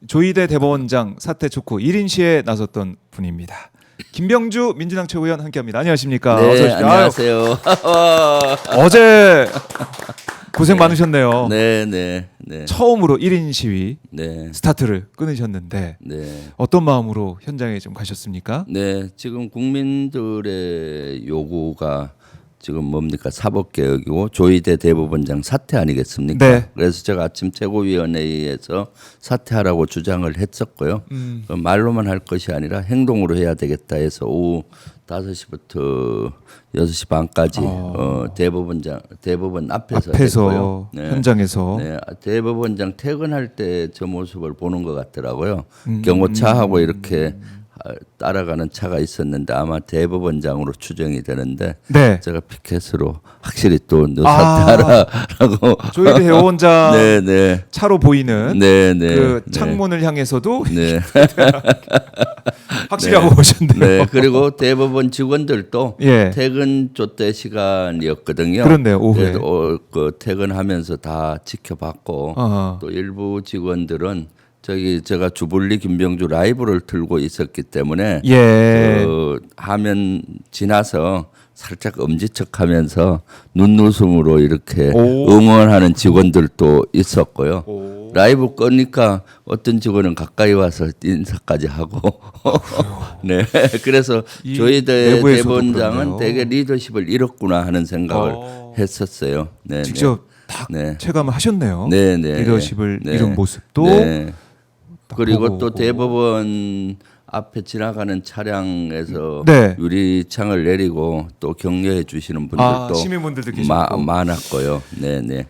조희대 대법원장 사퇴 촉구 1인 시에 나섰던 분입니다. 김병주 민주당 최고위원 함께합니다. 안녕하십니까? 네, 어서 오십시오. 안녕하세요. 어제 고생 많으셨네요. 네. 처음으로 1인 시위 네. 스타트를 끊으셨는데 네. 어떤 마음으로 현장에 좀 가셨습니까? 네. 지금 국민들의 요구가 지금 뭡니까? 사법개혁이고 조희대 대법원장 사퇴 아니겠습니까? 네. 그래서 제가 아침 최고위원회에서 사퇴하라고 주장을 했었고요. 말로만 할 것이 아니라 행동으로 해야 되겠다 해서 오후 5시부터 6시 반까지 대법원 앞에서 했고요. 네. 현장에서 네, 대법원장 퇴근할 때 저 모습을 보는 것 같더라고요. 경호차하고 이렇게 따라가는 차가 있었는데 아마 대법원장으로 추정이 되는데 네. 제가 피켓으로 확실히 또 너 사퇴하라라고 조희대 대법원장 네. 차로 보이는 그 창문을 향해서도 네. 확실히 하고 오셨네요. 네. 그리고 대법원 직원들도 예. 퇴근 조때 시간이었거든요. 그렇네요, 오후에. 그래서 그 퇴근하면서 다 지켜봤고 어허. 또 일부 직원들은 제가 주불리 김병주 라이브를 틀고 있었기 때문에 예. 화면 지나서 살짝 엄지척하면서 눈웃음으로 이렇게 응원하는 직원들도 있었고요. 라이브 끄니까 어떤 직원은 가까이 와서 인사까지 하고 네 그래서 조희대 대법원장은 그렇네요. 되게 리더십을 잃었구나 하는 생각을 했었어요. 네, 직접 딱 체감을 하셨네요. 네. 리더십을 네. 잃은 모습도 네. 그리고 보고 또 오고. 대법원 앞에 지나가는 차량에서 네. 유리창을 내리고 또 격려해 주시는 분들도 시민분들도 계셨고. 많았고요. 네.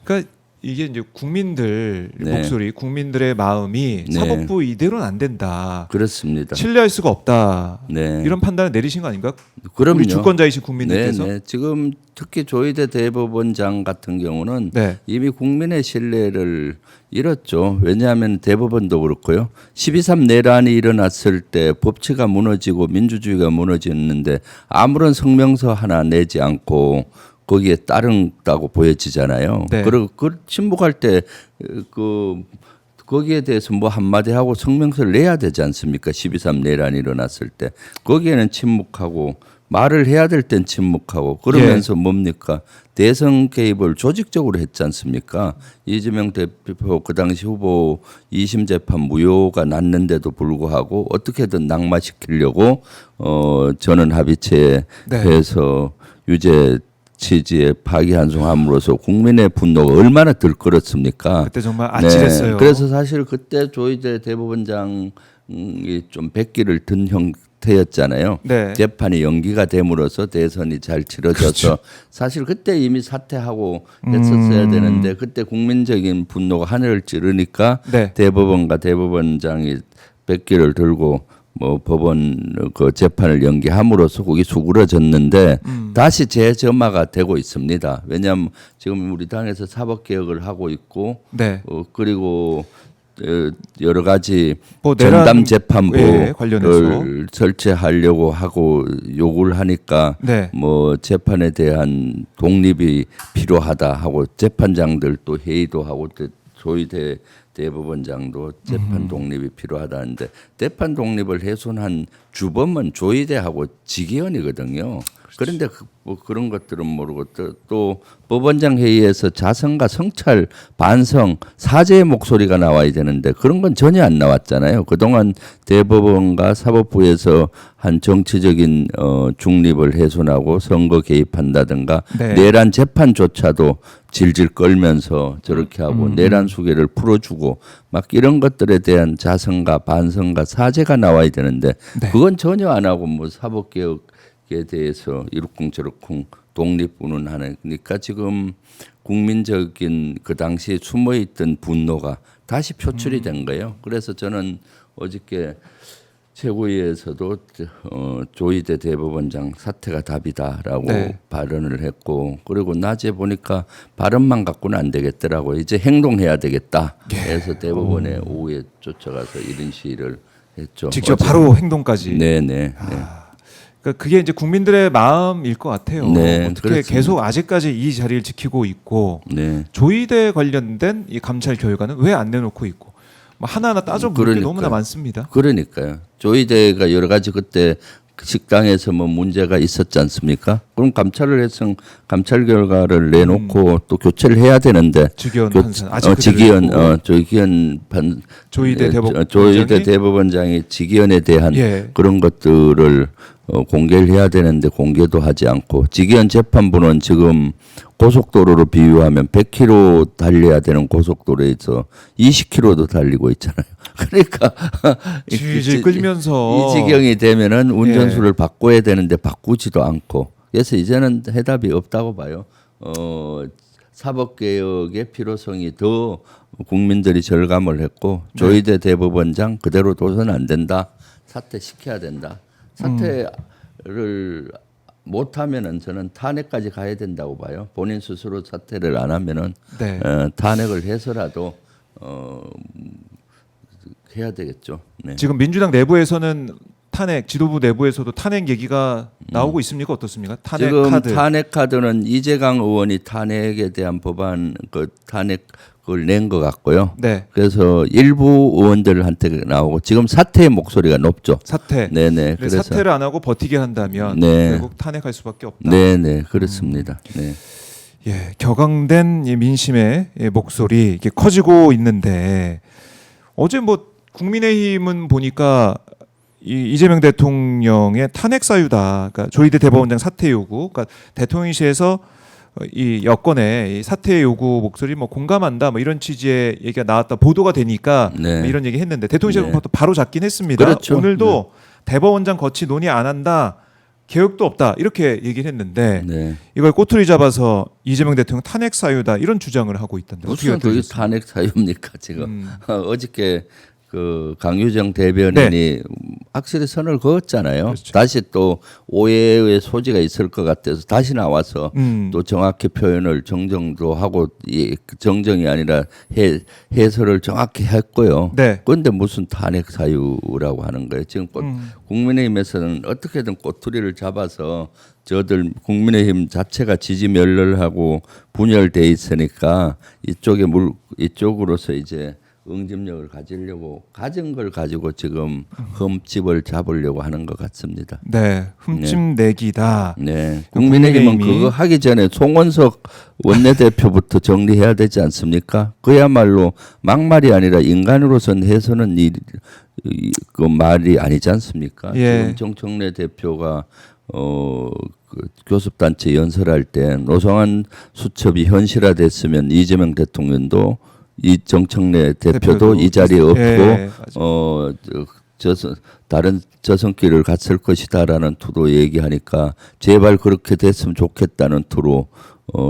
그러니까 이게 이제 국민들 네. 목소리, 국민들의 마음이 네. 사법부 이대로는 안 된다. 그렇습니다. 신뢰할 수가 없다. 네. 이런 판단을 내리신 거 아닌가? 그럼요. 우리 주권자이신 국민들께서. 네. 지금 특히 조희대 대법원장 같은 경우는 네. 이미 국민의 신뢰를 잃었죠. 왜냐하면 대법원도 그렇고요. 12.3 내란이 일어났을 때 법치가 무너지고 민주주의가 무너졌는데 아무런 성명서 하나 내지 않고 거기에 따른다고 보여지잖아요. 네. 그리고 침묵할 때 거기에 대해서 뭐 한마디 하고 성명서를 내야 되지 않습니까? 12.3 내란이 일어났을 때 거기에는 침묵하고 말을 해야 될 땐 침묵하고 그러면서 뭡니까? 대선 개입을 조직적으로 했지 않습니까? 이재명 대표 그 당시 후보 2심 재판 무효가 났는데도 불구하고 어떻게든 낙마시키려고 전원 합의체에 해서 유죄 취지에 파기환송함으로써 국민의 분노가 얼마나 들끓었습니까? 그때 정말 아찔했어요. 그래서 사실 그때 조희대 대법원장이 좀 백기를 든 형태였잖아요. 네. 재판이 연기가 됨으로써 대선이 잘 치러져서 그렇죠. 사실 그때 이미 사퇴하고 했었어야 되는데 그때 국민적인 분노가 하늘을 찌르니까 네. 대법원과 대법원장이 백기를 들고 뭐 법원 그 재판을 연기함으로써 거기 수그러졌는데 다시 재점화가 되고 있습니다. 왜냐하면 지금 우리 당에서 사법개혁을 하고 있고 네. 그리고 여러 가지 뭐 전담 재판부를 관련해서 설치하려고 하고 요구를 하니까 네. 뭐 재판에 대한 독립이 필요하다 하고 재판장들 또 회의도 하고 조희대 대법원장도 재판 독립이 필요하다는데 재판 독립을 훼손한 주범은 조희대하고 지기현이거든요. 그런데 뭐 그런 것들은 모르고 또 법원장 회의에서 자성과 성찰, 반성, 사죄의 목소리가 나와야 되는데 그런 건 전혀 안 나왔잖아요. 그동안 대법원과 사법부에서 한 정치적인 중립을 훼손하고 선거 개입한다든가 내란 재판조차도 질질 끌면서 저렇게 하고 내란 수계를 풀어주고 막 이런 것들에 대한 자성과 반성과 사죄가 나와야 되는데 그건 전혀 안 하고 뭐 사법개혁에 대해서 이러쿵저러쿵 독립운운하는 그러니까 지금 국민적인 그 당시에 숨어있던 분노가 다시 표출이 된 거예요. 그래서 저는 어저께 최고위에서도 조희대 대법원장 사퇴가 답이다라고 발언을 했고 그리고 낮에 보니까 발언만 갖고는 안 되겠더라고요. 이제 행동해야 되겠다. 그래서 대법원에 오후에 쫓아가서 이런 시위를 했죠. 직접 바로 행동까지. 네네. 그러니까 그게 이제 국민들의 마음일 것 같아요. 네, 어떻게 그렇습니다. 계속 아직까지 이 자리를 지키고 있고 네. 조희대 관련된 이 감찰 결과는 왜 안 내놓고 있고 뭐 하나하나 따져 볼 게 그러니까요. 너무나 많습니다. 그러니까요. 조희대가 여러 가지 그때 식당에서 뭐 문제가 있었지 않습니까? 그럼 감찰을 했으면 감찰 결과를 내놓고 또 교체를 해야 되는데 직위원 판사 아직 조기현 조희대 조희대 대법원장이 직위원에 대한 예. 그런 것들을 공개를 해야 되는데 공개도 하지 않고 직위원 재판부는 지금 고속도로로 비유하면 100km 달려야 되는 고속도로에서 20km도 달리고 있잖아요. 그러니까 질질 끌면서 이 지경이 되면은 운전수를 바꿔야 되는데 바꾸지도 않고 그래서 이제는 해답이 없다고 봐요. 사법개혁의 필요성이 더 국민들이 절감을 했고 조희대 대법원장 그대로 둬서는 안 된다. 사퇴시켜야 된다. 사퇴를 못하면은 저는 탄핵까지 가야 된다고 봐요. 본인 스스로 사퇴를 안 하면은 네. 탄핵을 해서라도 해야 되겠죠. 네. 지금 민주당 내부에서는 탄핵 지도부 내부에서도 탄핵 얘기가 나오고 있습니까? 어떻습니까? 탄핵 지금 카드. 탄핵 카드는 이재강 의원이 탄핵에 대한 법안 그 탄핵을 낸 것 같고요. 네. 그래서 일부 의원들한테 나오고 지금 사퇴의 목소리가 높죠. 사퇴. 네네. 그래서 사퇴를 안 하고 버티게 한다면 네. 결국 탄핵할 수밖에 없다. 네네 그렇습니다. 네. 예, 격앙된 이 민심의 목소리 이게 커지고 있는데 어제 뭐 국민의힘은 보니까 이재명 대통령의 탄핵 사유다. 그러니까 조희대 대법원장 사퇴 요구. 그러니까 대통령실에서 이 여권의 이 사퇴 요구 목소리 뭐 공감한다. 뭐 이런 취지의 얘기가 나왔다. 보도가 되니까 네. 뭐 이런 얘기 했는데 대통령실은 네. 바로 잡긴 했습니다. 그렇죠. 오늘도 대법원장 거치 논의 안 한다. 개혁도 없다. 이렇게 얘기를 했는데 네. 이걸 꼬투리 잡아서 이재명 대통령 탄핵 사유다. 이런 주장을 하고 있던데. 어떻게 무슨 그게 들으셨습니까? 탄핵 사유입니까 지금? 어저께 그 강유정 대변인이 확실히 선을 그었잖아요. 그렇죠. 다시 또 오해의 소지가 있을 것 같아서 다시 나와서 또 정확히 표현을 정정도 하고 정정이 아니라 해설을 정확히 했고요. 네. 그런데 무슨 탄핵 사유라고 하는 거예요. 지금 국민의힘에서는 어떻게든 꼬투리를 잡아서 저들 국민의힘 자체가 지지멸렬하고 분열돼 있으니까 이쪽으로서 이제 응집력을 가지려고 가진 걸 가지고 지금 흠집을 잡으려고 하는 것 같습니다. 네, 흠집 내기다. 네, 국민의힘은 그거 하기 전에 송원석 원내대표부터 정리해야 되지 않습니까? 그야말로 막말이 아니라 인간으로선 해서는 그 말이 아니지 않습니까? 예. 지금 정청래 대표가 그 교섭단체 연설할 때 노성한 수첩이 현실화됐으면 이재명 대통령도 이 정청래 대표도 이 자리에 없고 예, 다른 저선길을 갔을 것이다라는 투로 얘기하니까 제발 그렇게 됐으면 좋겠다는 투로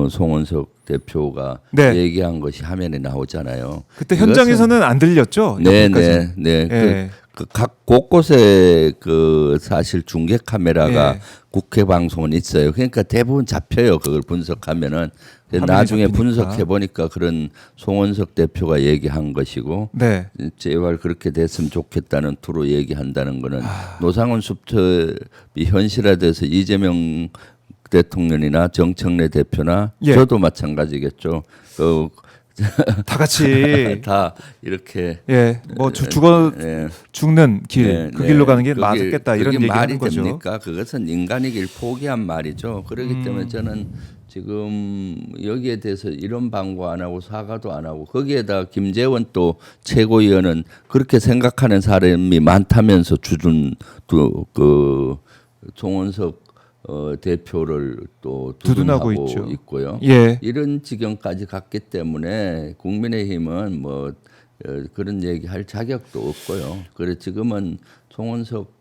송원석 대표가 네. 얘기한 것이 화면에 나오잖아요. 그때 현장에서는 안 들렸죠? 네네. 예. 각 곳곳에 그 사실 중계 카메라가 예. 국회 방송은 있어요. 그러니까 대부분 잡혀요. 그걸 분석하면은 화면에 나중에 잡히니까. 분석해 보니까 그런 송원석 대표가 얘기한 것이고 네. 제발 그렇게 됐으면 좋겠다는 투로 얘기한다는 거는 노상원 수첩이 현실화돼서 이재명 대통령이나 정청래 대표나 예. 저도 마찬가지겠죠. 다 같이 다 이렇게 예, 뭐 죽는 길, 그 길로 가는 게 맞겠다 이런 그게 얘기하는 말이 거죠. 됩니까? 그것은 인간이길 포기한 말이죠. 그렇기 때문에 저는 지금 여기에 대해서 이런 방구 안 하고 사과도 안 하고 거기에다 김재원 또 최고위원은 그렇게 생각하는 사람이 많다면서 주준 그 송원석 대표를 또 두둔하고 두둔하고 있고요. 예. 이런 지경까지 갔기 때문에 국민의힘은 뭐 그런 얘기할 자격도 없고요. 그래 지금은 송원석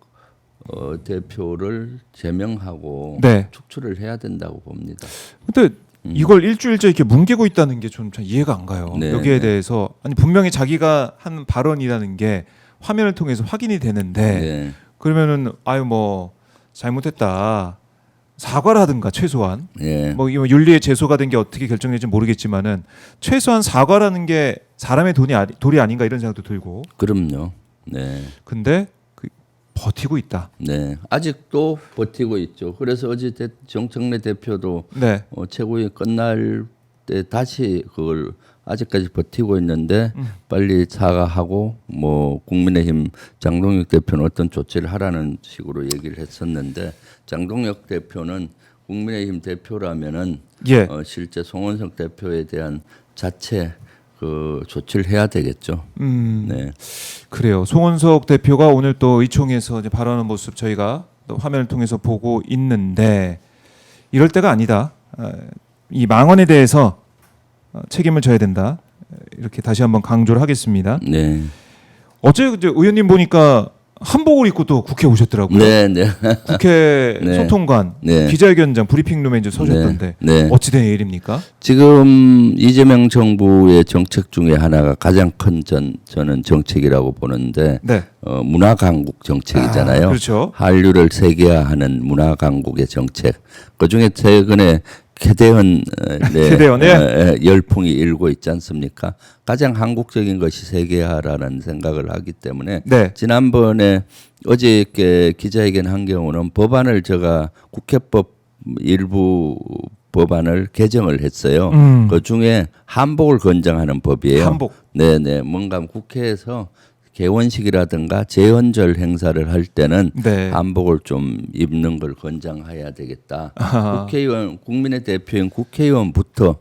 대표를 제명하고 네. 축출을 해야 된다고 봅니다. 근데 이걸 일주일째 이렇게 뭉개고 있다는 게 좀 이해가 안 가요. 네, 여기에 네. 대해서 아니 분명히 자기가 한 발언이라는 게 화면을 통해서 확인이 되는데 네. 그러면은 아유 뭐 잘못했다 사과를 하든가 최소한 예. 뭐 이거 윤리에 제소가 된 게 어떻게 결정될지 모르겠지만은 최소한 사과라는 게 사람의 도리 아닌가 이런 생각도 들고 그럼요. 네. 근데 버티고 있다. 네. 아직도 버티고 있죠. 그래서 어제 정청래 대표도 네. 최고위 끝날 때 다시 그걸 아직까지 버티고 있는데 빨리 사과하고 뭐 국민의힘 장동혁 대표는 어떤 조치를 하라는 식으로 얘기를 했었는데 장동혁 대표는 국민의힘 대표라면은 예. 실제 송원석 대표에 대한 자체 그 조치를 해야 되겠죠. 네. 그래요. 송원석 대표가 오늘 또 의총에서 이제 발언하는 모습 저희가 또 화면을 통해서 보고 있는데 이럴 때가 아니다. 이 망언에 대해서 책임을 져야 된다. 이렇게 다시 한번 강조를 하겠습니다. 네. 어제 이제 의원님 보니까 한복을 입고 또 국회 오셨더라고요. 네, 네. 국회 네. 소통관, 네. 기자회견장, 브리핑룸에 이제 서셨던데 네. 네. 어찌된 일입니까? 지금 이재명 정부의 정책 중에 하나가 가장 큰 저는 정책이라고 보는데 네. 문화 강국 정책이잖아요. 그렇죠. 한류를 세계화하는 문화 강국의 정책. 그중에 최근에 개대헌 개대헌, 열풍이 일고 있지 않습니까? 가장 한국적인 것이 세계화라는 생각을 하기 때문에 네. 지난번에 어저께 기자회견 한 경우는 법안을 제가 국회법 일부 법안을 개정을 했어요. 그 중에 한복을 권장하는 법이에요. 한복. 네네. 뭔가 국회에서 개원식이라든가 제헌절 행사를 할 때는 네. 한복을 좀 입는 걸 권장해야 되겠다. 아하. 국회의원, 국민의 대표인 국회의원부터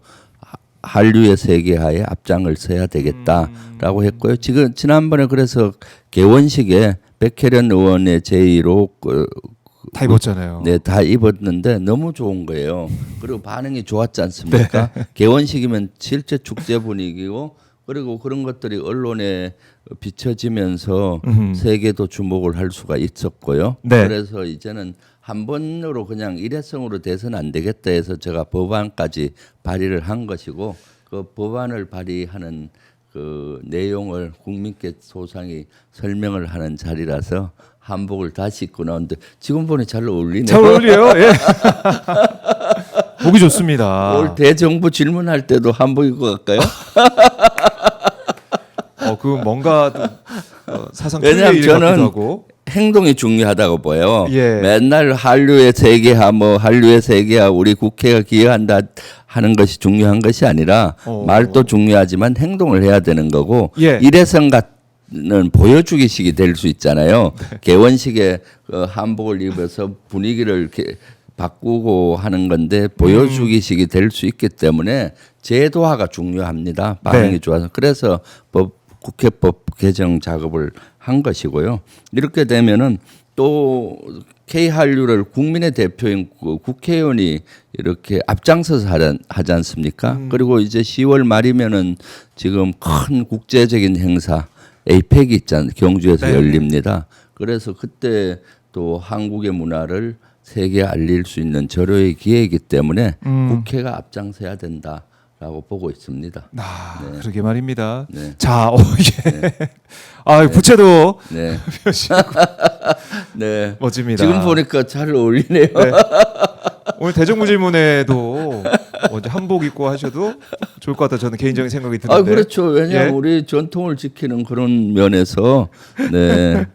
한류의 세계화에 앞장을 서야 되겠다라고 했고요. 지금 지난번에 그래서 개원식에 백혜련 의원의 제의로 다 입었잖아요. 네, 다 입었는데 너무 좋은 거예요. 그리고 반응이 좋았지 않습니까? 네. 개원식이면 실제 축제 분위기고 그리고 그런 것들이 언론에 비춰지면서 세계도 주목을 할 수가 있었고요. 네. 그래서 이제는 한 번으로 그냥 일회성으로 돼서는 안 되겠다 해서 제가 법안까지 발의를 한 것이고 그 법안을 발의하는 그 내용을 국민께 소상히 설명을 하는 자리라서 한복을 다시 입고 나오는데 지금 보니 잘 어울리네요. 잘 어울려요. 예. 보기 좋습니다. 올 대정부 질문할 때도 한복 입고 갈까요? 그 뭔가 사상 왜냐하면 틀릴 일 같기도 저는 하고. 행동이 중요하다고 보여요. 예. 맨날 한류의 세계화, 한류의 세계화, 우리 국회가 기여한다 하는 것이 중요한 것이 아니라 말도 중요하지만 행동을 해야 되는 거고 예. 일회성 같은 보여주기식이 될 수 있잖아요. 개원식에 한복을 입어서 분위기를 이렇게 바꾸고 하는 건데 보여주기식이 될 수 있기 때문에 제도화가 중요합니다. 반응이 네. 좋아서 그래서 국회법 개정 작업을 한 것이고요. 이렇게 되면은 또 K한류를 국민의 대표인 국회의원이 이렇게 앞장서서 하지 않습니까? 그리고 이제 10월 말이면은 지금 큰 국제적인 행사 에이펙이 있잖아요. 경주에서 네. 열립니다. 그래서 그때 또 한국의 문화를 세계에 알릴 수 있는 절호의 기회이기 때문에 국회가 앞장서야 된다라고 보고 있습니다. 네. 그러게 말입니다. 네. 자, 예. 부채도 네. 네. 멋집니다. 지금 보니까 잘 어울리네요. 네. 오늘 대정부 질문에도 이제 한복 입고 하셔도 좋을 것 같다. 저는 개인적인 생각이 드는데. 그렇죠. 왜냐하면 예. 우리 전통을 지키는 그런 면에서 네.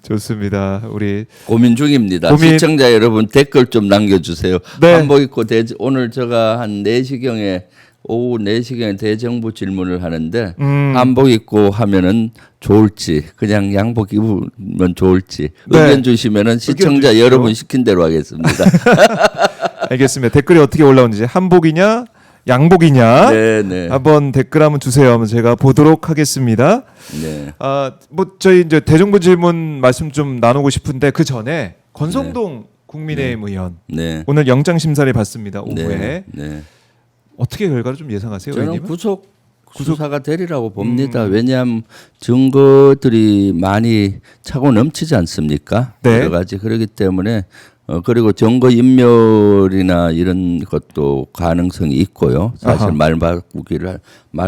좋습니다. 우리 고민 중입니다. 고민. 시청자 여러분 댓글 좀 남겨주세요. 네. 한복 입고 오늘 제가 한 4시경에 오후 4시경에 대정부 질문을 하는데 한복 입고 하면은 좋을지 그냥 양복 입으면 좋을지 네. 의견 주시면은 시청자 주십시오. 여러분 시킨 대로 하겠습니다. 알겠습니다. 댓글이 어떻게 올라오는지 한복이냐 양복이냐 네, 네. 한번 댓글 한번 주세요. 하면 제가 보도록 하겠습니다. 네. 저희 이제 대정부 질문 말씀 좀 나누고 싶은데 그 전에 권성동 국민의힘 의원 네. 오늘 영장 심사를 받습니다. 오후에 네. 네. 어떻게 결과를 좀 예상하세요? 저는 의원님은? 구속 수사가 되리라고 봅니다. 왜냐하면 증거들이 많이 차고 넘치지 않습니까? 네. 여러 가지 그렇기 때문에 그리고 증거 인멸이나 이런 것도 가능성이 있고요. 사실 말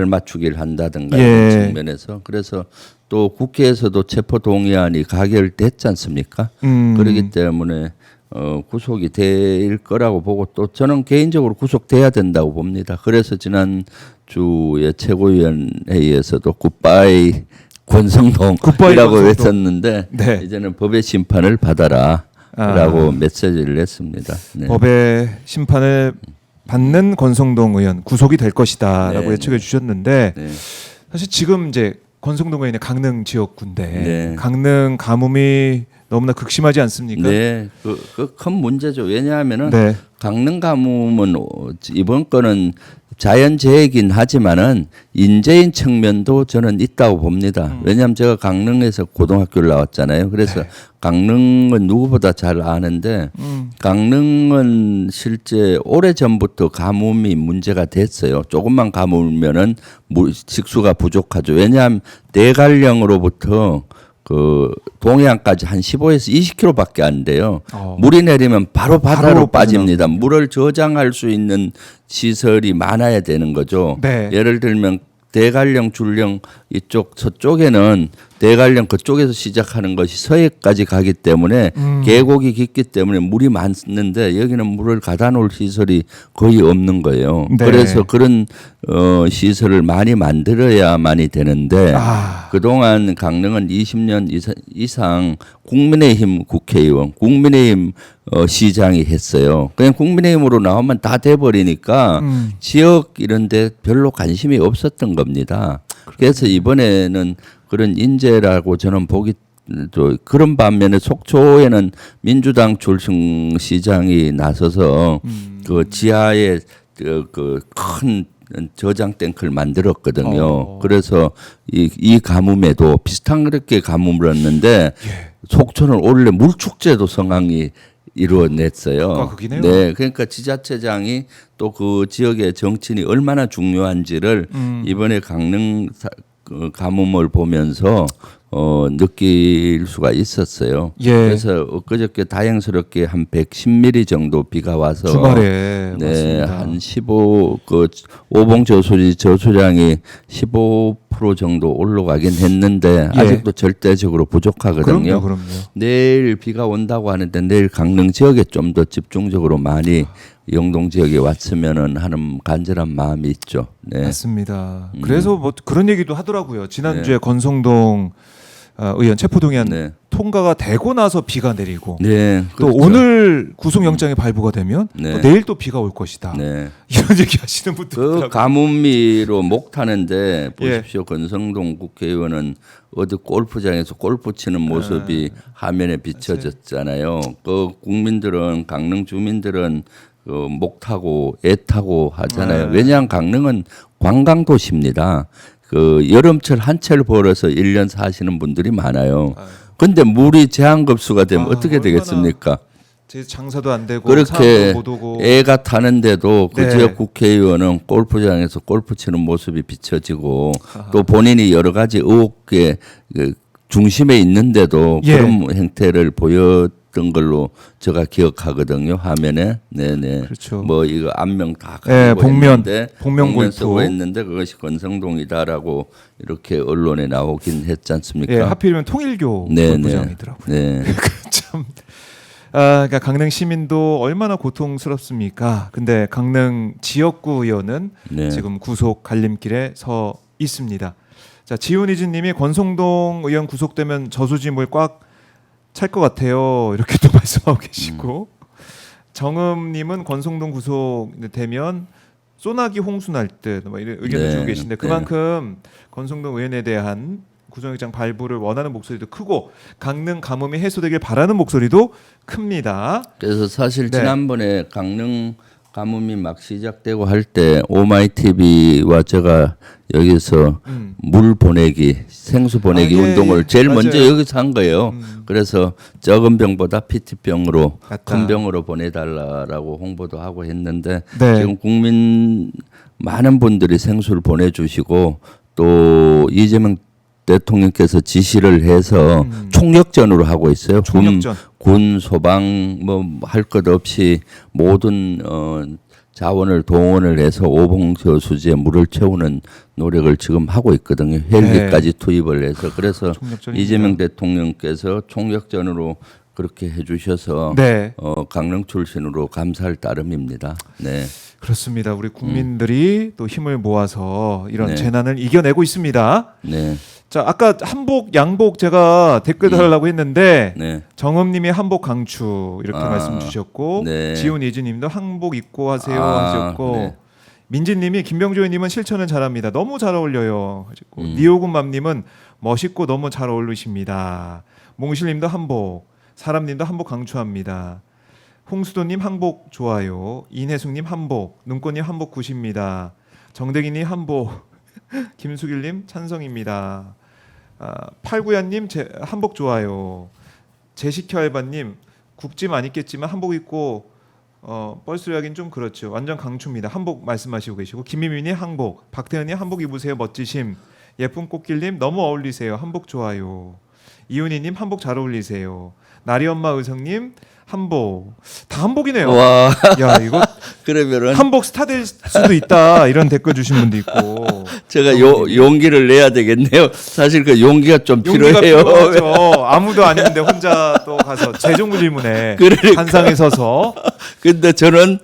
맞추기를 한다든가 예. 이런 측면에서 그래서 또 국회에서도 체포 동의안이 가결됐지 않습니까? 그렇기 때문에 구속이 될 거라고 보고 또 저는 개인적으로 구속돼야 된다고 봅니다. 그래서 지난 주에 최고위원회의에서도 굿바이 권성동이라고 외쳤는데 네. 이제는 법의 심판을 받아라라고 메시지를 냈습니다. 네. 법의 심판을 받는 권성동 의원 구속이 될 것이다라고 네, 예측해 주셨는데 네. 사실 지금 이제 권성동 의원의 강릉 지역구인데 네. 강릉 가뭄이 너무나 극심하지 않습니까? 네, 그 큰 문제죠. 왜냐하면은 네. 강릉 가뭄은 이번 건은 자연재해이긴 하지만은 인재인 측면도 저는 있다고 봅니다. 왜냐하면 제가 강릉에서 고등학교를 나왔잖아요. 그래서 네. 강릉은 누구보다 잘 아는데 강릉은 실제 오래 전부터 가뭄이 문제가 됐어요. 조금만 가물면은 식수가 부족하죠. 왜냐하면 대관령으로부터 그 동해안까지 한 15에서 20km밖에 안 돼요. 물이 내리면 바로 바다로 바로 빠집니다. 물을 저장할 수 있는 시설이 많아야 되는 거죠. 네. 예를 들면 대관령, 줄령 이쪽 서쪽에는 대관령 그쪽에서 시작하는 것이 서해까지 가기 때문에 계곡이 깊기 때문에 물이 많는데 여기는 물을 가다 놓을 시설이 거의 없는 거예요. 네. 그래서 그런 시설을 많이 만들어야만이 되는데 그동안 강릉은 20년 이상 국민의힘 국회의원, 국민의힘 시장이 했어요. 그냥 국민의힘으로 나오면 다 돼버리니까 지역 이런 데 별로 관심이 없었던 겁니다. 그래서 이번에는 그런 인재라고 저는 보기 또 그런 반면에 속초에는 민주당 출신 시장이 나서서 그 지하에 그 큰 저장 탱크를 만들었거든요. 그래서 이 가뭄에도 비슷한 그렇게 가뭄을 얻는데 속초는 원래 물축제도 성황이 이루어냈어요. 극이네요. 네, 그러니까 지자체장이 또 그 지역의 정치인이 얼마나 중요한지를 이번에 강릉 가뭄을 보면서 느낄 수가 있었어요. 예. 그래서 엊그저께 다행스럽게 한 110mm 정도 비가 와서 주말에 네, 맞습니다. 한 15 그 오봉 저수량이 15% 정도 올라가긴 했는데 예. 아직도 절대적으로 부족하거든요. 그럼요. 내일 비가 온다고 하는데 내일 강릉 지역에 좀 더 집중적으로 많이 영동 지역에 왔으면은 하는 간절한 마음이 있죠. 네. 맞습니다. 그래서 뭐 그런 얘기도 하더라고요. 지난주에 권성동 의원 체포동의안 네. 통과가 되고 나서 비가 내리고 네. 또 그렇죠. 오늘 구속영장이 발부가 되면 네. 또 내일 또 비가 올 것이다. 네. 이런 얘기 하시는 분들 그 있더라고요. 가뭄비로 목 타는데 예. 보십시오. 권성동 국회의원은 어디 골프장에서 골프 치는 모습이 화면에 비춰졌잖아요. 그 국민들은 강릉 주민들은 그 목 타고 애 타고 하잖아요. 왜냐하면 강릉은 관광 도시입니다. 그 여름철 한철 벌어서 1년 사시는 분들이 많아요. 근데 물이 제한급수가 되면 어떻게 얼마나 되겠습니까? 제 장사도 안 되고 그렇게 사업도 못 오고 애가 타는데도 그 네. 지역 국회의원은 골프장에서 골프 치는 모습이 비춰지고 또 본인이 여러 가지 의혹의 그 중심에 있는데도 예. 그런 행태를 보였던 걸로 제가 기억하거든요. 화면에. 네네. 그렇죠. 뭐 이거 안명 다 예, 가지고 복면, 했는데 복면 골프. 쓰고 했는데 그것이 권성동이다라고 이렇게 언론에 나오긴 했지 않습니까? 예, 하필이면 통일교 네네. 본부장이더라고요. 네. 참. 그러니까 강릉 시민도 얼마나 고통스럽습니까? 근데 강릉 지역구 의원은 네. 지금 구속 갈림길에 서 있습니다. 자, 지훈이즈님이 권성동 의원 구속되면 저수지물 꽉 찰 것 같아요. 이렇게 또 말씀하고 계시고 정음님은 권성동 구속되면 소나기 홍수 날 듯 뭐 이런 의견을 네, 주고 계신데 네. 그만큼 권성동 의원에 대한 구속영장 발부를 원하는 목소리도 크고 강릉 가뭄이 해소되길 바라는 목소리도 큽니다. 그래서 사실 네. 지난번에 강릉 가뭄이 막 시작되고 할 때 오마이TV와 제가 여기서 물 보내기, 생수 보내기 아, 예, 운동을 예. 제일 맞아요. 먼저 여기서 한 거예요. 그래서 적은 병보다 PT병으로 맞다. 큰 병으로 보내달라고 홍보도 하고 했는데 네. 지금 국민 많은 분들이 생수를 보내주시고 또 이재명 대통령께서 지시를 해서 총력전으로 하고 있어요. 총력전. 군 소방 뭐 할 것 없이 모든 자원을 동원을 해서 오봉저수지에 물을 채우는 노력을 지금 하고 있거든요. 헬기까지 투입을 해서 그래서 총력전입니다. 이재명 대통령께서 총력전으로 그렇게 해주셔서 네. 강릉 출신으로 감사할 따름입니다. 네. 그렇습니다. 우리 국민들이 또 힘을 모아서 이런 네. 재난을 이겨내고 있습니다. 네. 자, 아까 한복, 양복 제가 댓글 달라고 했는데 네. 정음님이 한복 강추 이렇게 아, 말씀 주셨고 네. 지훈 이주님도 한복 입고 하세요 아, 하셨고 네. 민지님이 김병조님은 실천을 잘합니다. 너무 잘 어울려요 하셨고 음. 니오군맘님은 멋있고 너무 잘 어울리십니다. 몽실님도 한복, 사람님도 한복 강추합니다. 홍수도님 한복 좋아요. 인혜숙님 한복, 눈꽃님 한복 굿입니다. 정대기님 한복, 김수길님 찬성입니다. 팔구야님 한복 좋아요. 제시켜알바님 국짐 안 입겠지만 한복 입고 뻘소리 하긴 좀 그렇죠. 완전 강추입니다. 한복 말씀하시고 계시고 김미민님 한복, 박태현님 한복 입으세요 멋지심. 예쁜 꽃길님 너무 어울리세요. 한복 좋아요. 이윤희님 한복 잘 어울리세요. 나리엄마 의성님 한복 다 한복이네요. 와, 야 이거 그러면은 한복 스타 될 수도 있다 이런 댓글 주신 분도 있고 제가 용기를 내야 되겠네요. 사실 그 용기가 좀 용기가 필요해요. 필요하죠. 아무도 아닌데 혼자 또 가서 재종 질문에 그러니까. 한상에 서서 근데 저는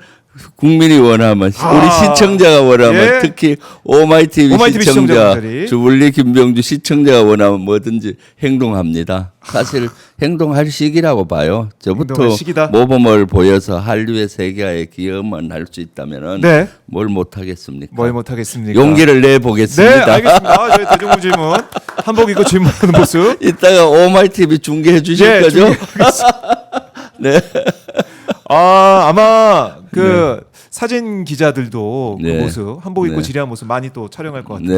국민이 원하면 우리 아, 시청자가 원하면 예. 특히 오마이TV 오마이TV 시청자 시청자분들이. 주불리 김병주 시청자가 원하면 뭐든지 행동합니다. 사실 행동할 시기라고 봐요. 저부터 행동할 시기다. 모범을 보여서 한류의 세계화에 기여만 할 수 있다면은 네. 뭘 못하겠습니까? 뭘 못하겠습니까? 용기를 내 네 보겠습니다. 알겠습니다. 저희 대정부 질문 한복 입고 질문하는 모습 이따가 오마이TV 중계해 주실 예, 거죠? 중계하겠습니다. 네. 아마 그 사진 기자들도 네. 그 모습 한복 입고 네. 지리한 모습 많이 또 촬영할 것 같은 네,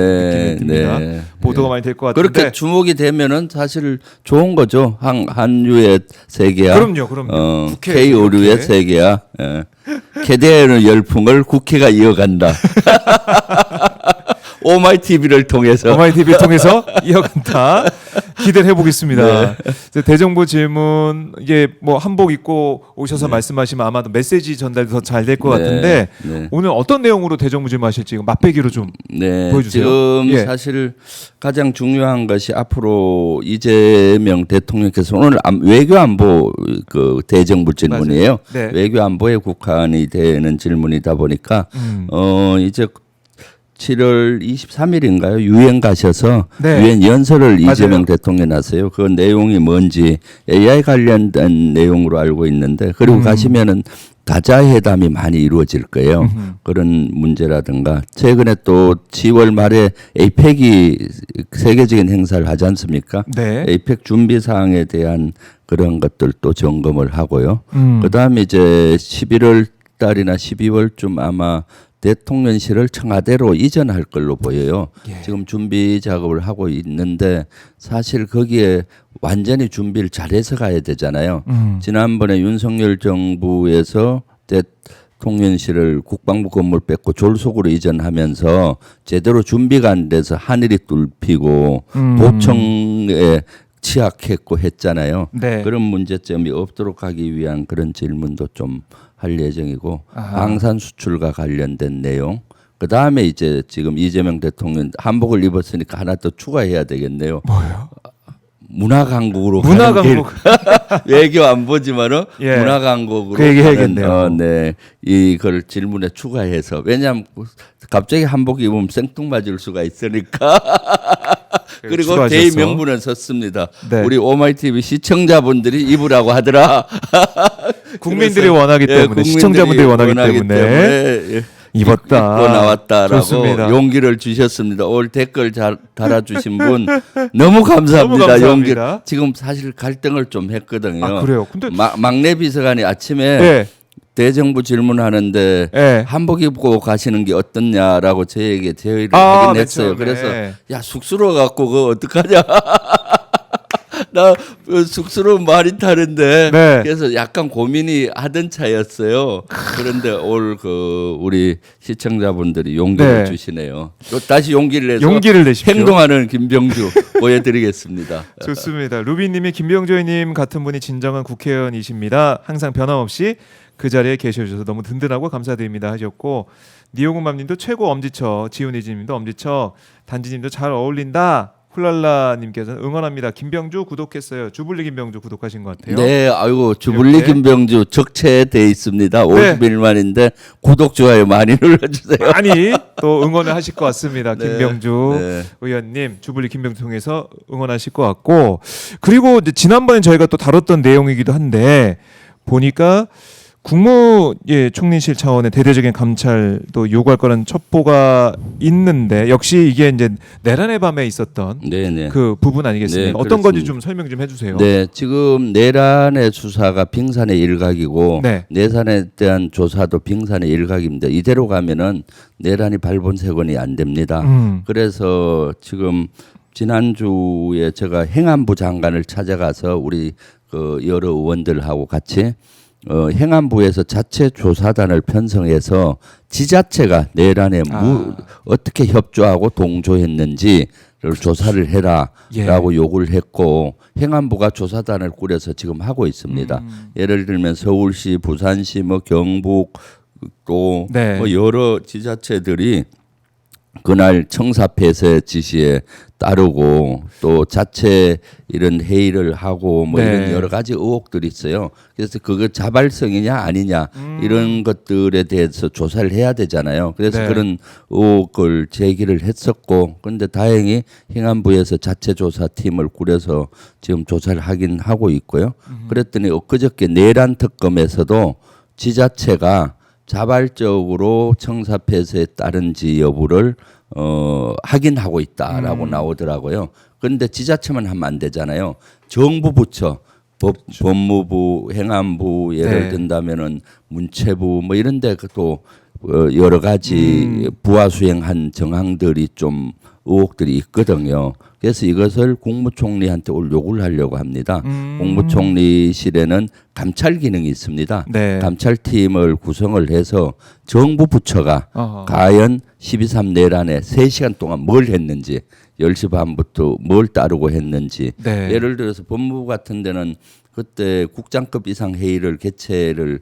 느낌이 듭니다. 네. 보도가 많이 될 것 같은데 그렇게 주목이 되면은 사실 좋은 거죠. 한류의 세계야. 그럼요. 국회에서 K 오류의 이렇게. 세계야. 예. 개대하는 열풍을 국회가 이어간다. 오마이TV를 통해서. 오마이TV를 통해서 이어간다. 기대를 해보겠습니다. 네. 대정부 질문 이게 뭐 한복 입고 오셔서 말씀하시면 아마도 메시지 전달도 더 잘 될 것 같은데 네. 오늘 어떤 내용으로 대정부 질문하실지 맛배기로 좀 네, 보여주세요. 지금 예. 사실 가장 중요한 것이 앞으로 이재명 대통령께서 오늘 외교 안보 그 대정부 질문이에요. 네. 외교 안보에 국한이 되는 질문이다 보니까 이제 7월 23일인가요? 유엔 가셔서 네. 유엔 연설을 맞아요. 이재명 대통령이 하세요. 그 내용이 뭔지 AI 관련된 내용으로 알고 있는데 그리고 가시면은 다자 회담이 많이 이루어질 거예요. 그런 문제라든가 최근에 또 10월 말에 에이펙이 세계적인 행사를 하지 않습니까? 네. 에이펙 준비 사항에 대한 그런 것들도 점검을 하고요. 그다음에 이제 11월 달이나 12월쯤 아마 대통령실을 청와대로 이전할 걸로 보여요. 예. 지금 지금 준비 작업을 하고 있는데 사실 거기에 완전히 준비를 잘해서 가야 되잖아요. 지난번에 윤석열 정부에서 대통령실을 국방부 건물 뺏고 졸속으로 이전하면서 제대로 준비가 안 돼서 하늘이 뚫히고 도청에 취약했고 했잖아요. 네. 그런 문제점이 없도록 하기 위한 그런 질문도 좀 할 예정이고 아하. 방산 수출과 관련된 내용. 그 다음에 이제 지금 이재명 대통령 한복을 입었으니까 하나 더 추가해야 되겠네요. 뭐요? 문화 강국으로 문화 가는 길. 강국. 외교 안 보지만은 예. 문화 강국으로 그 얘기 가는, 해야겠네요. 네, 이걸 질문에 추가해서 왜냐하면 갑자기 한복 입으면 생뚱맞을 수가 있으니까. 그리고 추가하셨어. 대의 명분을 썼습니다. 네. 우리 오마이TV 시청자분들이 입으라고 하더라. 국민들이 그래서, 원하기 때문에 국민들이 시청자분들이 원하기 때문에 예, 입었다. 입고 나왔다라고 좋습니다. 용기를 주셨습니다. 올 댓글 잘 달아주신 분 너무 감사합니다. 너무 감사합니다. 용기. 지금 사실 갈등을 좀 했거든요. 아 그래요. 근데 막내 비서관이 아침에 네. 대정부 질문하는데 네. 한복 입고 가시는 게 어떻냐라고 저에게 제의를 아, 하긴 맨 했어요. 처음에. 그래서 야 쑥스러워 갖고 그거 어떡하냐. 나 쑥스러운 말이 다른데 네. 그래서 약간 고민이 하던 차였어요. 그런데 올 그 우리 시청자분들이 용기를 네. 주시네요. 또 다시 용기를 내서 용기를 내십시오. 행동하는 김병주 보여드리겠습니다. 좋습니다. 루비님이 김병조님 같은 분이 진정한 국회의원이십니다. 항상 변함없이 그 자리에 계셔주셔서 너무 든든하고 감사드립니다 하셨고 니오군맘님도 최고 엄지척, 지훈이지님도 엄지척, 단지님도 잘 어울린다. 훌랄라님께서는 응원합니다. 김병주 구독했어요. 주불리 김병주 구독하신 것 같아요. 네, 아이고 주불리 이렇게. 김병주 적체돼 있습니다. 네. 51만인데 구독 좋아요 많이 눌러주세요. 많이 또 응원을 하실 것 같습니다. 네. 김병주 네. 의원님 주불리 김병주 통해서 응원하실 것 같고, 그리고 이제 지난번에 저희가 또 다뤘던 내용이기도 한데 보니까 총리실 차원의 대대적인 감찰도 요구할 거라는 첩보가 있는데, 역시 이게 이제 내란의 밤에 있었던 네네. 그 부분 아니겠습니까? 네, 어떤 건지 그렇습니다. 좀 설명 좀 해주세요. 네, 지금 내란의 수사가 빙산의 일각이고 네. 내산에 대한 조사도 빙산의 일각입니다. 이대로 가면은 내란이 발본색원이 안 됩니다. 그래서 지금 지난주에 제가 행안부 장관을 찾아가서 우리 그 여러 의원들하고 같이 행안부에서 자체 조사단을 편성해서 지자체가 내란에 어떻게 협조하고 동조했는지를 조사를 해라라고 요구를 했고, 행안부가 조사단을 꾸려서 지금 하고 있습니다. 예를 들면 서울시, 부산시, 뭐 경북 또 네. 뭐 여러 지자체들이 그날 청사폐쇄 지시에 따르고 또 자체 이런 회의를 하고 뭐 네. 이런 여러 가지 의혹들이 있어요. 그래서 그거 자발성이냐 아니냐 이런 것들에 대해서 조사를 해야 되잖아요. 그래서 네. 그런 의혹을 제기를 했었고, 그런데 다행히 행안부에서 자체 조사팀을 꾸려서 지금 조사를 하긴 하고 있고요. 그랬더니 엊그저께 내란 특검에서도 지자체가 자발적으로 청사 폐쇄에 따른지 여부를 확인하고 있다라고 나오더라고요. 그런데 지자체만 하면 안 되잖아요. 정부 부처, 법무부, 행안부 예를 네. 든다면은 문체부 뭐 이런 데도 여러 가지 부하 수행한 정황들이 좀 의혹들이 있거든요. 그래서 이것을 국무총리한테 올 요구를 하려고 합니다. 국무총리실에는 감찰 기능이 있습니다. 네. 감찰팀을 구성을 해서 정부 부처가 어허. 과연 12.3 내란에 3시간 동안 뭘 했는지, 10시 반부터 뭘 따르고 했는지. 네. 예를 들어서 법무부 같은 데는 그때 국장급 이상 회의를 개최를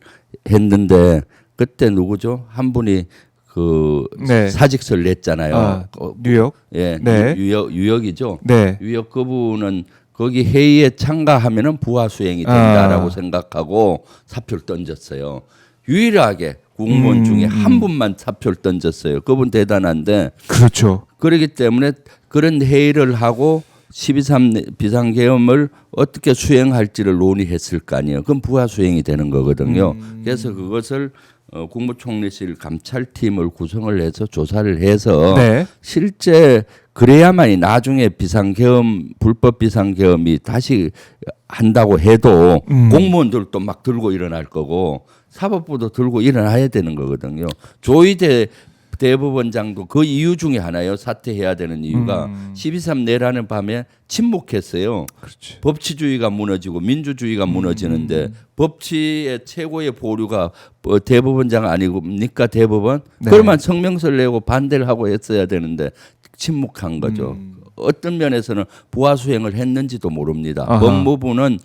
했는데, 그때 누구죠? 한 분이 그 네. 사직서를 냈잖아요. 뉴욕. 예, 네. 유역이죠. 네. 유역 그분은 거기 회의에 참가하면은 부하 수행이 된다라고 생각하고 사표를 던졌어요. 유일하게 공무원 중에 한 분만 사표를 던졌어요. 그분 대단한데, 그렇죠. 그렇기 때문에 그런 회의를 하고 12.3 비상계엄을 어떻게 수행할지를 논의했을 거 아니에요. 그건 부하 수행이 되는 거거든요. 그래서 그것을 국무총리실 감찰팀을 구성을 해서 조사를 해서 네. 실제 그래야만이 나중에 비상계엄, 불법 비상계엄이 다시 한다고 해도 공무원들도 막 들고 일어날 거고 사법부도 들고 일어나야 되는 거거든요. 조희대 대법원장도 그 이유 중에 하나요. 사퇴해야 되는 이유가 12.3 내라는 밤에 침묵했어요. 그렇지. 법치주의가 무너지고 민주주의가 무너지는데 법치의 최고의 보류가 대법원장 아니고니까 대법원? 네. 그러면 성명서를 내고 반대를 하고 했어야 되는데 침묵한 거죠. 어떤 면에서는 부하 수행을 했는지도 모릅니다. 아하. 법무부는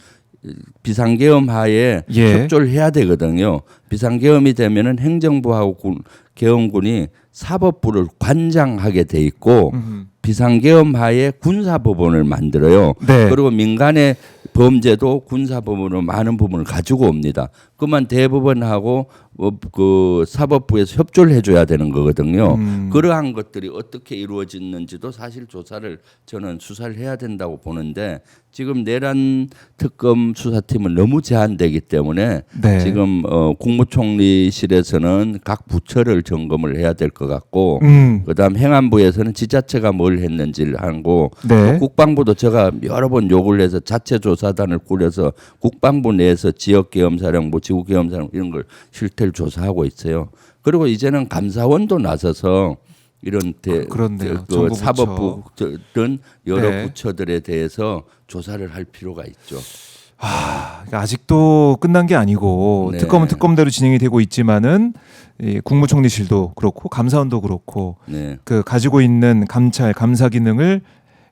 비상계엄 하에 예. 협조를 해야 되거든요. 비상계엄이 되면은 행정부하고 계엄군이 사법부를 관장하게 돼 있고 비상계엄 하에 군사법원을 만들어요. 네. 그리고 민간의 범죄도 군사법원으로 많은 부분을 가지고 옵니다. 그만 대법원하고 그 사법부에서 협조를 해줘야 되는 거거든요. 그러한 것들이 어떻게 이루어졌는지도 사실 조사를 저는 수사를 해야 된다고 보는데, 지금 내란 특검 수사팀은 너무 제한되기 때문에 네. 지금 국무총리실에서는 각 부처를 점검을 해야 될 것 같고, 그다음 행안부에서는 지자체가 뭘 했는지를 하고, 네. 또 국방부도 제가 여러 번 요구를 해서 자체 조사단을 꾸려서 국방부 내에서 지역계엄사령부, 지구계엄사령부 이런 걸 실태를 조사하고 있어요. 그리고 이제는 감사원도 나서서 이런 그렇네요. 그 정부 사법부 등 여러 네. 부처들에 대해서 조사를 할 필요가 있죠. 그러니까 아직도 끝난 게 아니고 네. 특검은 특검대로 진행이 되고 있지만은 이 국무총리실도 그렇고 감사원도 그렇고 네. 그 가지고 있는 감찰 감사 기능을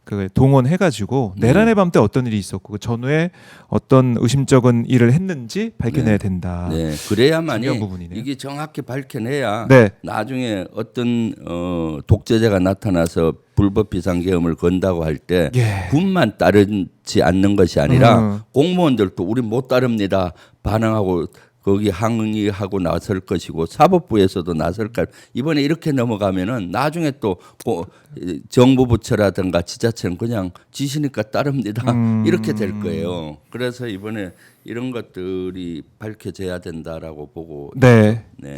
그 동원해가지고 내란의 밤 때 어떤 일이 있었고 그 전후에 어떤 의심쩍은 일을 했는지 밝혀내야 된다. 네, 그래야만이 중요한 부분이네요. 이게 정확히 밝혀내야 네. 나중에 어떤 독재자가 나타나서 불법 비상계엄을 건다고 할 때 예. 군만 따르지 않는 것이 아니라 공무원들도 우리 못 따릅니다 반항하고 거기 항의하고 나설 것이고 사법부에서도 나설까 이번에 이렇게 넘어가면은 나중에 또 정부 부처라든가 지자체는 그냥 지시니까 따릅니다 이렇게 될 거예요. 그래서 이번에 이런 것들이 밝혀져야 된다라고 보고 네. 네.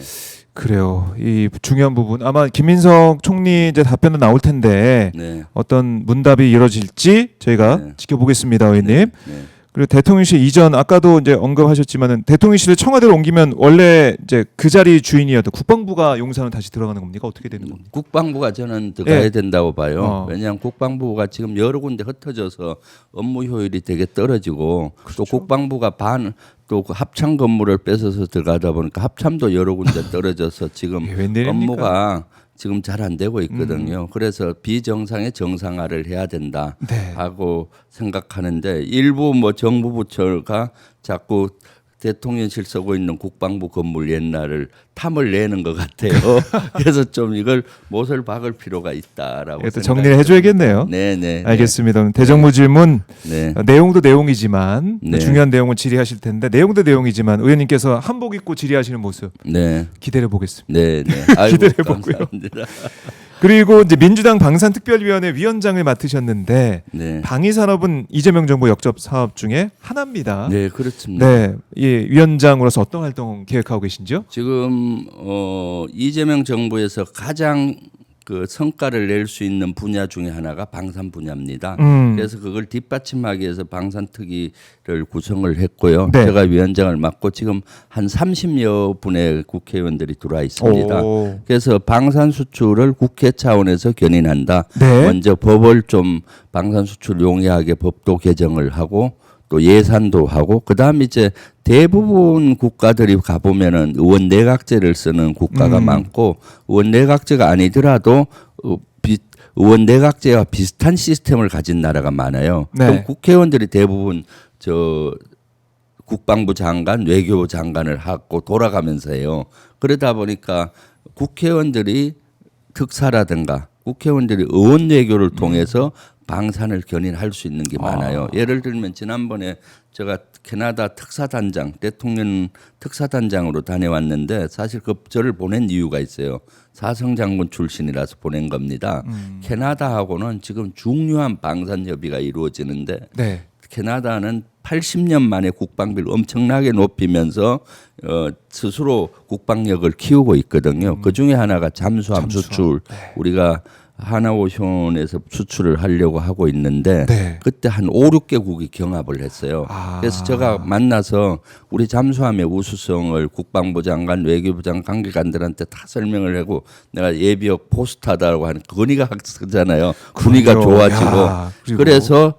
그래요. 이 중요한 부분 아마 김민석 총리 이제 답변은 나올 텐데 네. 어떤 문답이 이루어질지 저희가 네. 지켜보겠습니다, 의원님. 네. 그리고 대통령실 이전 아까도 이제 언급하셨지만은 대통령실을 청와대로 옮기면 원래 이제 그 자리 주인이었던 국방부가 용산으로 다시 들어가는 겁니까? 어떻게 되는 겁니까? 국방부가 저는 들어가야 예. 된다고 봐요. 어. 왜냐하면 국방부가 지금 여러 군데 흩어져서 업무 효율이 되게 떨어지고 또 국방부가 또 그 합참 건물을 뺏어서 들어가다 보니까 합참도 여러 군데 떨어져서 지금 이게 웬일입니까? 업무가 지금 잘 안 되고 있거든요. 그래서 비정상의 정상화를 해야 된다 네. 하고 생각하는데 일부 뭐 정부 부처가 자꾸 대통령실 쓰고 있는 국방부 건물 옛날을 탐을 내는 것 같아요. 그래서 좀 이걸 못을 박을 필요가 있다라고 또 정리를 해줘야겠네요. 네네. 알겠습니다. 대정부 질문 네. 내용도 내용이지만 네. 중요한 내용을 질의하실 텐데 내용도 내용이지만 의원님께서 한복 입고 질의하시는 모습 네. 기대해 보겠습니다. 네. 네. 아이고, 기대해 보고요. 감사합니다. 그리고 이제 민주당 방산특별위원회 위원장을 맡으셨는데 네. 방위산업은 이재명 정부 역접 사업 중에 하나입니다. 네, 그렇습니다. 네, 예, 위원장으로서 어떤 활동 계획하고 계신지요? 지금 이재명 정부에서 가장 그 성과를 낼 수 있는 분야 중에 하나가 방산 분야입니다. 그래서 그걸 뒷받침하기 위해서 방산특위를 구성을 했고요. 네. 제가 위원장을 맡고 지금 한 30여 분의 국회의원들이 들어와 있습니다. 오. 그래서 방산 수출을 국회 차원에서 견인한다. 네. 먼저 법을 좀 방산 수출 용이하게 법도 개정을 하고 또 예산도 하고 그다음에 이제 대부분 국가들이 가보면은 의원 내각제를 쓰는 국가가 많고 의원 내각제가 아니더라도 의원 내각제와 비슷한 시스템을 가진 나라가 많아요. 네. 그럼 국회의원들이 대부분 저 국방부 장관, 외교부 장관을 하고 돌아가면서 해요. 그러다 보니까 국회의원들이 특사라든가 국회의원들이 의원 외교를 통해서 방산을 견인할 수 있는 게 많아요. 예를 들면 지난번에 제가 캐나다 특사단장, 대통령 특사단장으로 다녀왔는데 사실 그 저를 보낸 이유가 있어요. 사성장군 출신이라서 보낸 겁니다. 캐나다하고는 지금 중요한 방산 협의가 이루어지는데 네. 캐나다는 80년 만에 국방비를 엄청나게 높이면서 스스로 국방력을 키우고 있거든요. 그 중에 하나가 잠수함 수출. 네. 우리가 하나오션에서 수출을 하려고 하고 있는데 네. 그때 한 5, 6개국이 경합을 했어요. 그래서 제가 만나서 우리 잠수함의 우수성을 국방부 장관, 외교부 장관 관계관들한테 다 설명을 하고 내가 예비역 포스타다라고 하는 건의가 쓰잖아요. 분위기가 좋아지고 야, 그리고. 그래서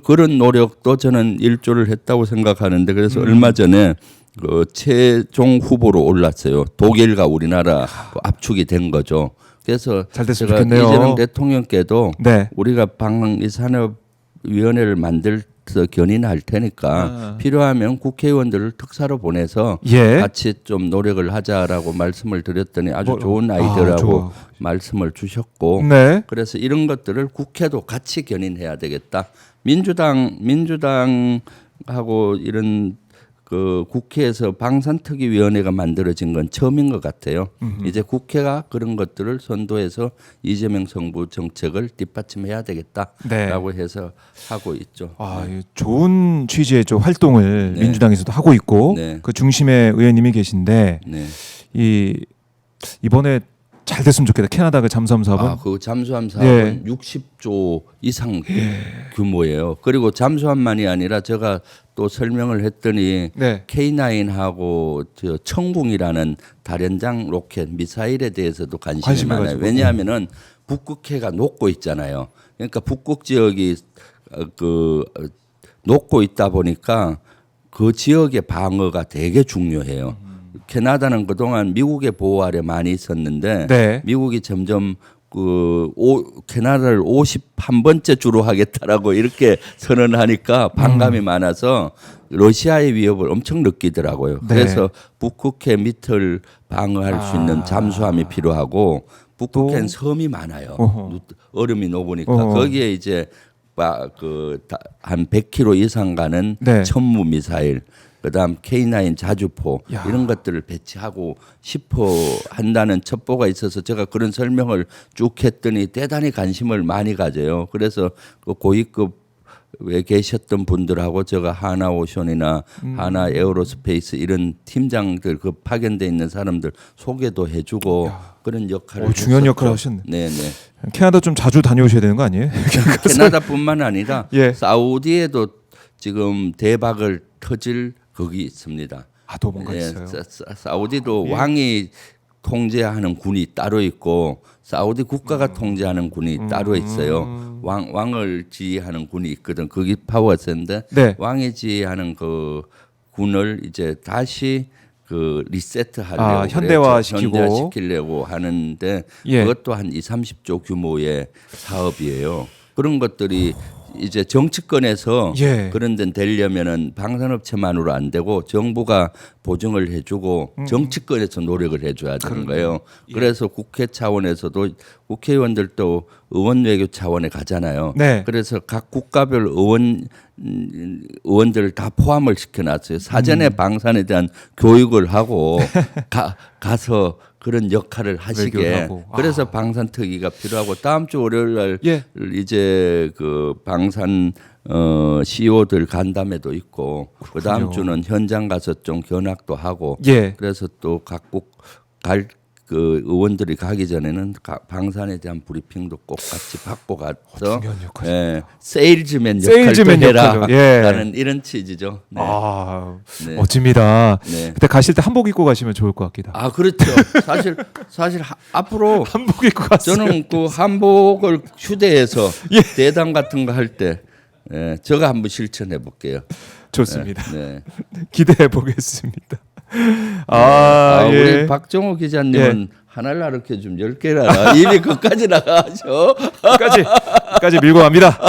그런 노력도 저는 일조를 했다고 생각하는데 그래서 얼마 전에 그 최종 후보로 올랐어요. 독일과 우리나라 압축이 된 거죠. 그래서 잘 됐으면 제가 좋겠네요. 이재명 대통령께도 네. 우리가 방위산업위원회를 만들어서 견인할 테니까 필요하면 국회의원들을 특사로 보내서 예. 같이 좀 노력을 하자라고 말씀을 드렸더니 아주 뭐, 좋은 아, 아이디어라고 좋아. 말씀을 주셨고 네. 그래서 이런 것들을 국회도 같이 견인해야 되겠다. 민주당하고 이런 그 국회에서 방산특위위원회가 만들어진 건 처음인 것 같아요. 이제 국회가 그런 것들을 선도해서 이재명 정부 정책을 뒷받침해야 되겠다라고 해서 하고 있죠. 아, 이 좋은 취지의 좀 활동을 네. 민주당에서도 하고 있고 네. 그 중심에 의원님이 계신데 네. 이번에 잘 됐으면 좋겠다. 캐나다 그 잠수함 사업은. 그 잠수함 사업은 60조 이상 규모예요. 그리고 잠수함만이 아니라 제가 또 설명을 했더니 네. K9하고 저 청궁이라는 다련장 로켓 미사일에 대해서도 관심이 관심을 많아요. 가지고. 왜냐하면은 북극해가 녹고 있잖아요. 그러니까 북극 지역이 녹고 있다 보니까 그 지역의 방어가 되게 중요해요. 캐나다는 그동안 미국의 보호 아래 많이 있었는데 네. 미국이 점점 캐나다를 51번째 주로 하겠다라고 이렇게 선언하니까 반감이 많아서 러시아의 위협을 엄청 느끼더라고요. 네. 그래서 북극해 밑을 방어할 수 있는 잠수함이 필요하고 북극해는 섬이 많아요. 어허. 얼음이 녹으니까 어허. 거기에 이제 한 100km 이상 가는 네. 천무 미사일, 그다음 K9 자주포 야. 이런 것들을 배치하고 싶어 한다는 첩보가 있어서 제가 그런 설명을 쭉 했더니 대단히 관심을 많이 가져요. 그래서 그 고위급에 계셨던 분들하고 제가 하나오션이나 하나 에어로스페이스 이런 팀장들 그 파견돼 있는 사람들 소개도 해주고 그런 역할을 중요한 했었죠. 역할을 하셨네. 네네. 캐나다 좀 자주 다녀오셔야 되는 거 아니에요? 캐나다뿐만 아니라 예. 사우디에도 지금 대박을 터질 거기 있습니다. 또 뭔가 예, 있어요. 사우디도 예. 왕이 통제하는 군이 따로 있고 사우디 국가가 통제하는 군이 따로 있어요. 왕을 지휘하는 군이 있거든. 거기 파워가 센데 네. 왕이 지휘하는 그 군을 이제 다시 그 리세트하려고 현대화시키고. 현대화시키려고 하는데 예. 그것도 한 2~30조 규모의 사업이에요. 그런 것들이 이제 정치권에서 예. 그런 데 되려면은 방산업체만으로 안 되고 정부가 보증을 해주고 정치권에서 노력을 해줘야 되는 거예요. 그래서 국회 차원에서도 국회의원들도 의원 외교 차원에 가잖아요. 네. 그래서 각 국가별 의원들을 다 포함을 시켜놨어요. 사전에 방산에 대한 교육을 하고 가서 그런 역할을 하시게. 외교를 하고. 그래서 방산특위가 필요하고 다음 주 월요일 날 예. 이제 그 방산 CEO들 간담회도 있고 그 다음 주는 현장 가서 좀 견학도 하고 예. 그래서 또 각국 그 의원들이 가기 전에는 방산에 대한 브리핑도 꼭 같이 받고 가서 중요한 역할입니다. 예, 세일즈맨 세일즈맨 역할도 해라 역할을, 예. 라는 이런 취지죠. 네. 네. 멋집니다. 네. 그때 가실 때 한복 입고 가시면 좋을 것 같기도. 아 그렇죠. 사실 앞으로 한복 입고 갔어요. 저는 그 한복을 휴대해서 예. 대담 같은 거 할 때 제가 한번 실천해 볼게요. 좋습니다. 네. 기대해 보겠습니다. 예. 우리 박정호 기자님은 하나를 가르쳐 좀 10개라 이미 그까지 나가죠. 끝까지 밀고 갑니다.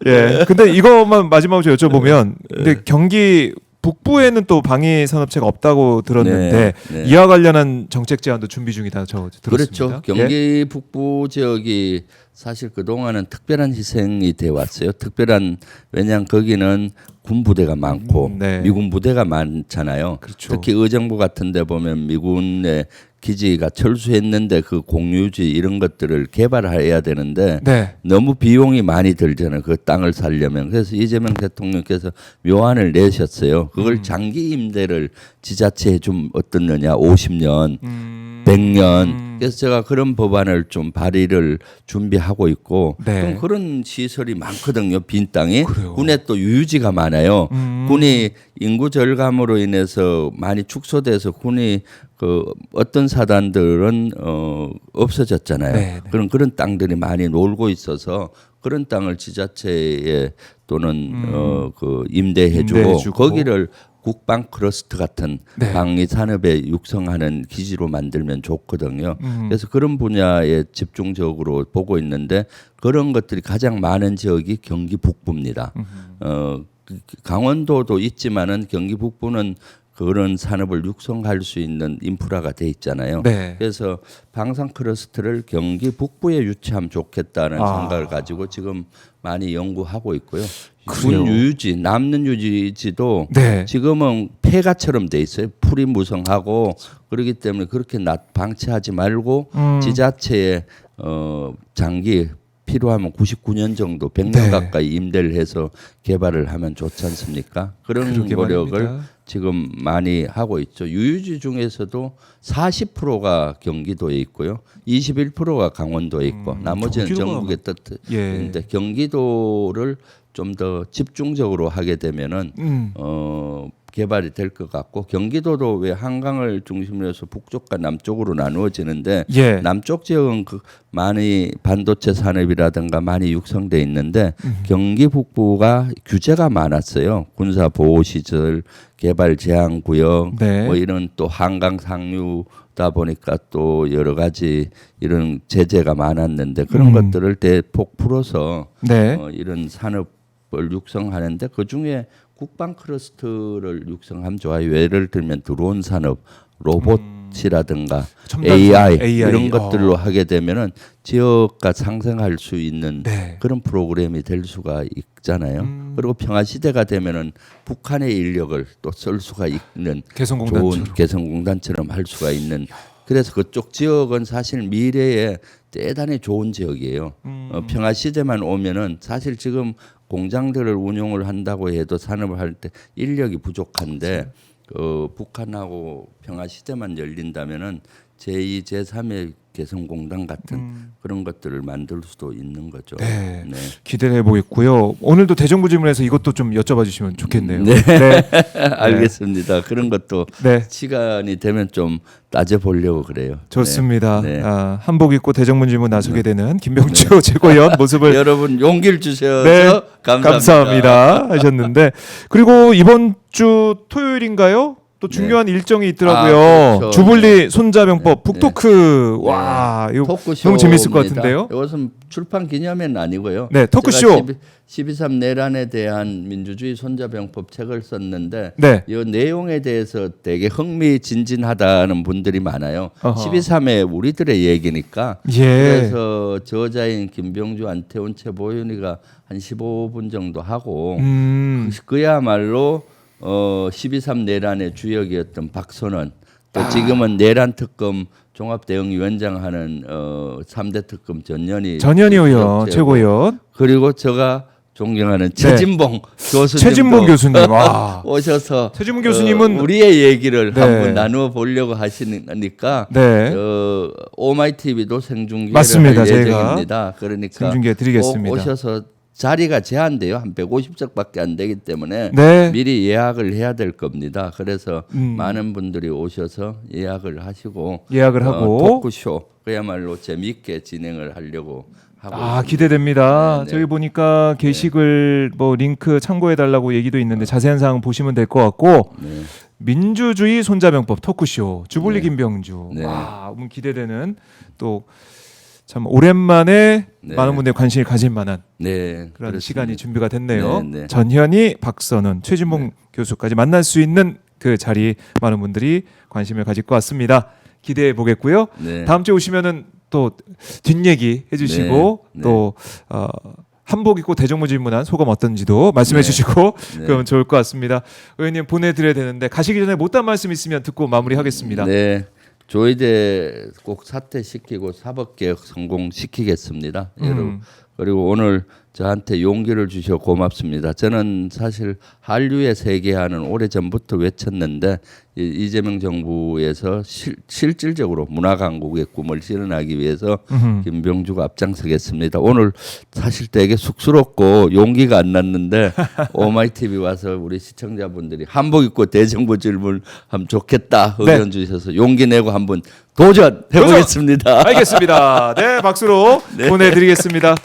예. 근데 이것만 마지막으로 여쭤보면, 근데 경기 북부에는 또 방위 산업체가 없다고 들었는데 네. 이와 관련한 정책 제안도 준비 중이다. 저 들었습니다. 그렇죠. 경기 북부 지역이 사실 그 동안은 특별한 희생이 돼 왔어요. 왜냐하면 거기는 군 부대가 많고 네. 미군 부대가 많잖아요. 그렇죠. 특히 의정부 같은데 보면 미군의 기지가 철수했는데 그 공유지 이런 것들을 개발해야 되는데 네. 너무 비용이 많이 들잖아요. 그 땅을 살려면. 그래서 이재명 대통령께서 묘안을 내셨어요. 그걸 장기 임대를 지자체에 좀 어떻느냐 50년, 100년. 그래서 제가 그런 법안을 좀 발의를 준비하고 있고 네. 그럼 그런 시설이 많거든요. 빈 땅이. 그래요. 군에 또 유유지가 많아요. 군이 인구 절감으로 인해서 많이 축소돼서 군이 그 어떤 사단들은 없어졌잖아요. 네, 네. 그런 땅들이 많이 놀고 있어서 그런 땅을 지자체에 또는 그 임대해주고 임대해주고. 거기를 국방 클러스터 같은 네. 방위 산업에 육성하는 기지로 만들면 좋거든요. 그래서 그런 분야에 집중적으로 보고 있는데 그런 것들이 가장 많은 지역이 경기 북부입니다. 강원도도 있지만은 경기 북부는 그런 산업을 육성할 수 있는 인프라가 돼 있잖아요. 네. 그래서 방산 클러스터를 경기 북부에 유치하면 좋겠다는 생각을 가지고 지금 많이 연구하고 있고요. 그래요. 군 유유지, 남는 유지도 네. 지금은 폐가처럼 돼 있어요. 풀이 무성하고 그렇기 때문에 그렇게 방치하지 말고 지자체에 장기 필요하면 99년 정도 100년 네. 가까이 임대를 해서 개발을 하면 좋지 않습니까? 그런 그러게 노력을 말입니다. 지금 많이 하고 있죠. 유유지 중에서도 40%가 경기도에 있고요. 21%가 강원도에 있고 나머지는 경기도가 전국에 뜻인데 경기도를 좀 더 집중적으로 하게 되면은 개발이 될 것 같고 경기도도 왜 한강을 중심으로 해서 북쪽과 남쪽으로 나누어지는데 예. 남쪽 지역은 많이 반도체 산업이라든가 많이 육성돼 있는데 경기 북부가 규제가 많았어요. 군사 보호 시설, 개발 제한 구역, 네. 뭐 이런 또 한강 상류 그러다 보니까 또 여러 가지 이런 제재가 많았는데 그런 것들을 대폭 풀어서 네. 이런 산업을 육성하는데 그 중에 국방 클러스터를 육성하면 좋아요. 예를 들면 드론 산업, 로봇이라든가 첨단 AI, AI. 이런 것들로 하게 되면은 지역가 상생할 수 있는 네. 그런 프로그램이 될 수가 있잖아요. 그리고 평화 시대가 되면은 북한의 인력을 또 쓸 수가 있는 개성공단처럼. 좋은 개성공단처럼 할 수가 있는. 그래서 그쪽 지역은 사실 미래에 대단히 좋은 지역이에요. 평화 시대만 오면은 사실 지금 공장들을 운용을 한다고 해도 산업을 할 때 인력이 부족한데 북한하고 평화 시대만 열린다면은 제2, 제3의 개성공단 같은 그런 것들을 만들 수도 있는 거죠. 네. 기대를 해보겠고요. 오늘도 대정부 질문에서 이것도 좀 여쭤봐 주시면 좋겠네요. 네. 네. 알겠습니다. 그런 것도 네. 시간이 되면 좀 따져보려고 그래요. 좋습니다. 네. 네. 한복 입고 대정부 질문 나서게 되는 김병주 최고위원 모습을 여러분 용기를 주셔서 네, 감사합니다. 하셨는데 그리고 이번 주 토요일인가요? 또 중요한 일정이 있더라고요. 그렇죠. 주불리 손자병법 네. 북토크. 와, 이거 토크쇼 너무 재밌을 것 같은데요. 이것은 출판 기념회는 아니고요. 네, 토크쇼. 12.3 내란에 대한 민주주의 손자병법 책을 썼는데 네. 이 내용에 대해서 되게 흥미진진하다는 분들이 많아요. 어허. 12.3의 우리들의 얘기니까. 예. 그래서 저자인 김병주, 안태훈, 최보윤이가 한 15분 정도 하고 그야말로 12.3 내란의 주역이었던 박선원 또 지금은 내란 특검 종합대응위원장 하는 3대 특검 전현희 의원 최고위원 그리고 제가 존경하는 최진봉 교수님 최진봉 교수님 오셔서 최진봉 교수님은 우리의 얘기를 네. 한번 나누어 보려고 하시니까 네. 오마이TV도 생중계를 맞습니다. 할 제가 예정입니다. 그러니까 생중계 드리겠습니다. 꼭 오셔서 자리가 제한돼요. 한 150석밖에 안 되기 때문에 네. 미리 예약을 해야 될 겁니다. 그래서 많은 분들이 오셔서 예약을 하시고 토크쇼 그야말로 재미있게 진행을 하려고 하고 있습니다. 기대됩니다. 네. 저기 보니까 게시글 뭐 링크 참고해 달라고 얘기도 있는데 자세한 사항 보시면 될 것 같고 민주주의 손자병법 토크쇼 주불리 김병주. 네. 너무 기대되는 또 참 오랜만에 많은 분들이 관심을 가질 만한 그런 그렇습니다. 시간이 준비가 됐네요. 네. 전현희, 박선원, 최진봉 교수까지 만날 수 있는 그 자리 많은 분들이 관심을 가질 것 같습니다. 기대해 보겠고요. 다음 주에 오시면은 또 뒷얘기 해주시고 또 한복 입고 대정부 질문한 소감 어떤지도 말씀해 주시고 그러면 좋을 것 같습니다. 의원님 보내드려야 되는데 가시기 전에 못한 말씀 있으면 듣고 마무리하겠습니다. 네. 조이대 꼭 사퇴시키고 사법개혁 성공시키겠습니다. 여러분. 그리고 오늘 저한테 용기를 주셔 고맙습니다. 저는 사실 한류의 세계화는 오래전부터 외쳤는데 이재명 정부에서 실질적으로 문화강국의 꿈을 실현하기 위해서 김병주가 앞장서겠습니다. 오늘 사실 되게 쑥스럽고 용기가 안 났는데 오마이TV 와서 우리 시청자분들이 한복 입고 대정부 질문 하면 좋겠다 의견 주셔서 용기 내고 한번 도전해보겠습니다. 알겠습니다. 네, 박수로 보내드리겠습니다.